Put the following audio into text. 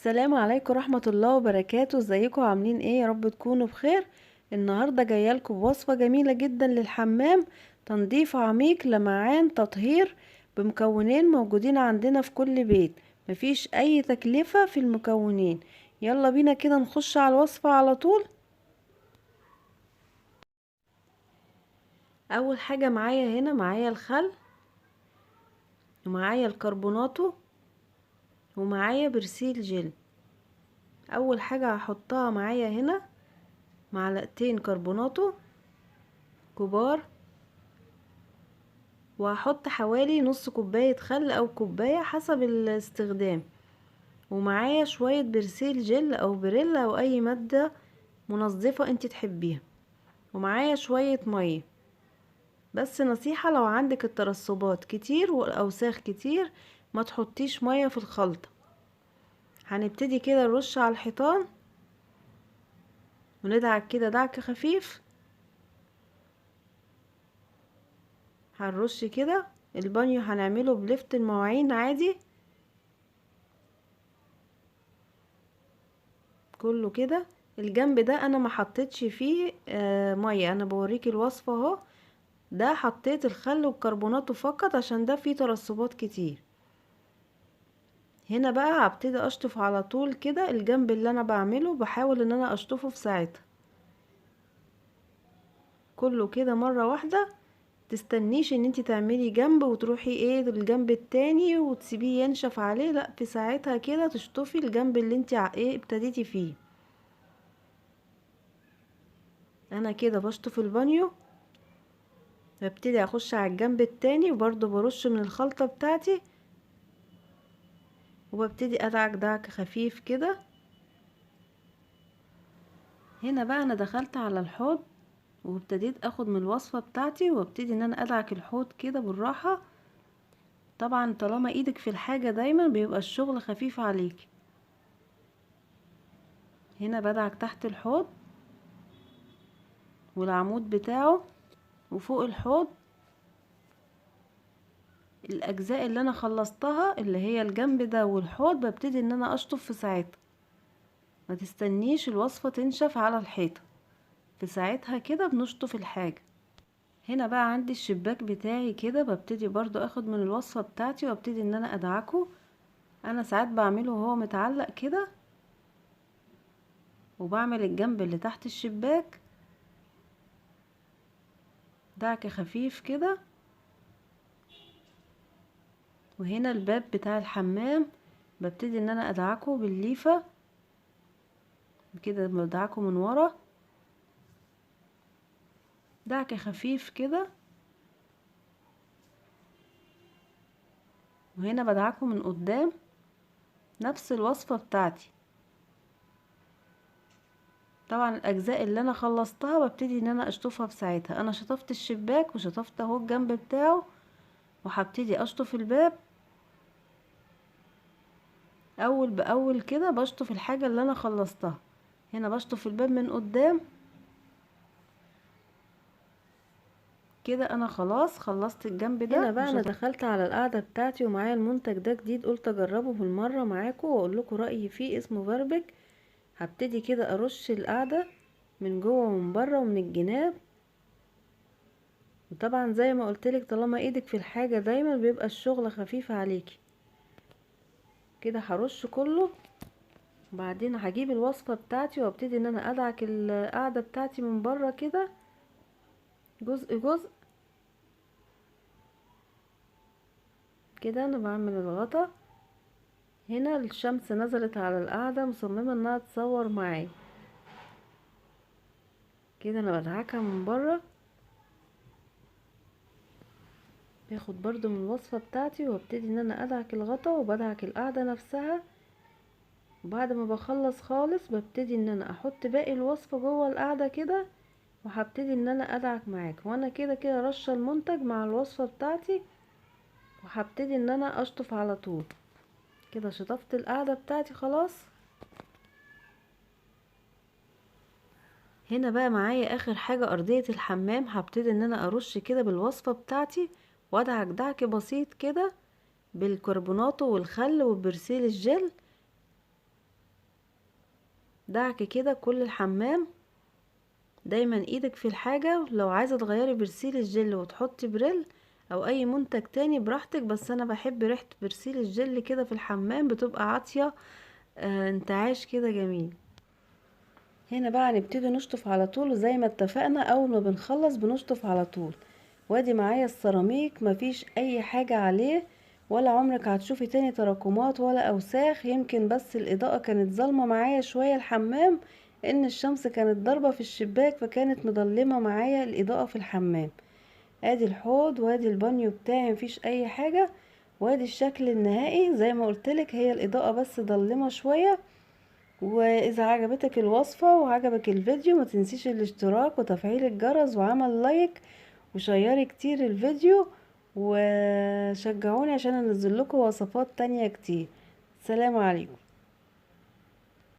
السلام عليكم ورحمة الله وبركاته. ازيكم عاملين ايه؟ يا رب تكونوا بخير. النهاردة جايالكم بوصفة جميلة جدا للحمام، تنظيف عميق لمعان تطهير بمكونين موجودين عندنا في كل بيت، مفيش اي تكلفة في المكونين. يلا بينا كده نخش على الوصفة على طول. اول حاجة معايا هنا معايا الخل، ومعايا الكربوناتو، ومعايا برسيل جل. اول حاجة هحطها معايا هنا معلقتين كربوناتو كبار، وهحط حوالي نص كوباية خل او كوباية حسب الاستخدام، ومعايا شوية برسيل جل او بريل او اي مادة منظفة انت تحبيها، ومعايا شوية مية. بس نصيحة، لو عندك الترسبات كتير والاوساخ كتير ما تحطيش مية في الخلطة. هنبتدي كده نرش على الحيطان وندعك كده دعك خفيف. هنرش كده البانيو، هنعمله بلفت المواعين عادي كله كده. الجنب ده انا ما حطيتش فيه ميه، انا بوريكي الوصفه اهو. ده حطيت الخل والكربونات فقط عشان ده فيه ترسبات كتير. هنا بقى هبتدي اشطف على طول كده الجنب اللي انا بعمله، بحاول ان انا اشطفه في ساعتها كله كده مره واحده. تستنيش ان انتي تعملي جنب وتروحي ايه الجنب التاني وتسيبيه ينشف عليه، لا، في ساعتها كده تشطفي الجنب اللي انتي ايه ابتديتي فيه. انا كده بشطف البانيو، ببتدي اخش على الجنب التاني وبرضو برش من الخلطة بتاعتي، وببتدي ادعك دعك خفيف كده. هنا بقى انا دخلت على الحوض وابتديت اخد من الوصفة بتاعتي، وابتدي ان انا ادعك الحوض كده بالراحة. طبعا طالما ايدك في الحاجة دايما بيبقى الشغل خفيف عليك. هنا بدعك تحت الحوض والعمود بتاعه وفوق الحوض. الاجزاء اللي انا خلصتها اللي هي الجنب ده والحوض ببتدي ان انا اشطف في ساعتها، ما تستنيش الوصفة تنشف على الحيطة، في ساعتها كده بنشطف الحاجة. هنا بقى عندي الشباك بتاعي كده، ببتدي برضو اخد من الوصفة بتاعتي وابتدي ان انا ادعكه. انا ساعات بعمله وهو متعلق كده، وبعمل الجنب اللي تحت الشباك دعك خفيف كده. وهنا الباب بتاع الحمام ببتدي ان انا ادعكه بالليفة كده، بدعكه من ورا دعك خفيف كده. وهنا بدعكه من قدام نفس الوصفة بتاعتي. طبعا الاجزاء اللي انا خلصتها ببتدي ان انا اشطفها في ساعتها. انا شطفت الشباك وشطفت اهو الجنب بتاعه، وهبتدي اشطف الباب اول باول كده. بشطف الحاجة اللي انا خلصتها. هنا بشطف الباب من قدام كده. انا خلاص خلصت الجنب ده. هنا بقى انا دخلت على القاعدة بتاعتي ومعايا المنتج ده جديد، قلت اجربه بالمرة معاكم واقول لكم رأيي فيه. اسمه بربك. هبتدي كده ارش القاعدة من جوه ومن بره ومن الجناب. وطبعا زي ما قلتلك طالما ايدك في الحاجة دايما بيبقى الشغل خفيف عليكي. كده هرش كله، وبعدين هجيب الوصفة بتاعتي وابتدي ان انا ادعك القاعدة بتاعتي من بره كده جزء جزء كده. انا بعمل الغطا. هنا الشمس نزلت على القاعدة مصممة انها تصور معايا كده. انا بدعكها من بره، باخد برضو من الوصفة بتاعتي وابتدي ان انا ادعك الغطا وبدعك القاعدة نفسها. وبعد ما بخلص خالص ببتدي ان انا احط باقي الوصفة جوه القاعدة كده، وهبتدي ان انا ادعك معاك. وانا كده كده رشه المنتج مع الوصفه بتاعتي، وهبتدي ان انا اشطف على طول كده. شطفت القاعده بتاعتي خلاص. هنا بقى معايا اخر حاجه ارضيه الحمام، هبتدي ان انا ارش كده بالوصفه بتاعتي وادعك دعك بسيط كده بالكربوناتو والخل وبرسيل الجل. دعك كده كل الحمام. دايما ايدك في الحاجة. لو عايزة تغيري برسيل الجل وتحطي بريل او اي منتج تاني براحتك، بس انا بحب ريحة برسيل الجل كده في الحمام، بتبقى عاطية انتعاش كده جميل. هنا بقى هنبتدي نشطف على طول، وزي ما اتفقنا اول ما بنخلص بنشطف على طول. وادي معايا السيراميك مفيش اي حاجة عليه، ولا عمرك هتشوفي تاني تراكمات ولا اوساخ. يمكن بس الاضاءة كانت ظالمة معايا شوية الحمام، ان الشمس كانت ضاربة في الشباك فكانت مظلمة معايا الاضاءة في الحمام. ادي الحوض وادي البانيو بتاعي مفيش اي حاجة، وادي الشكل النهائي. زي ما قلتلك هي الاضاءة بس ضلمة شوية. واذا عجبتك الوصفة وعجبك الفيديو ما تنسيش الاشتراك وتفعيل الجرس وعمل لايك وشيري كتير الفيديو، وشجعوني عشان انزل لكم وصفات تانية كتير. سلام عليكم.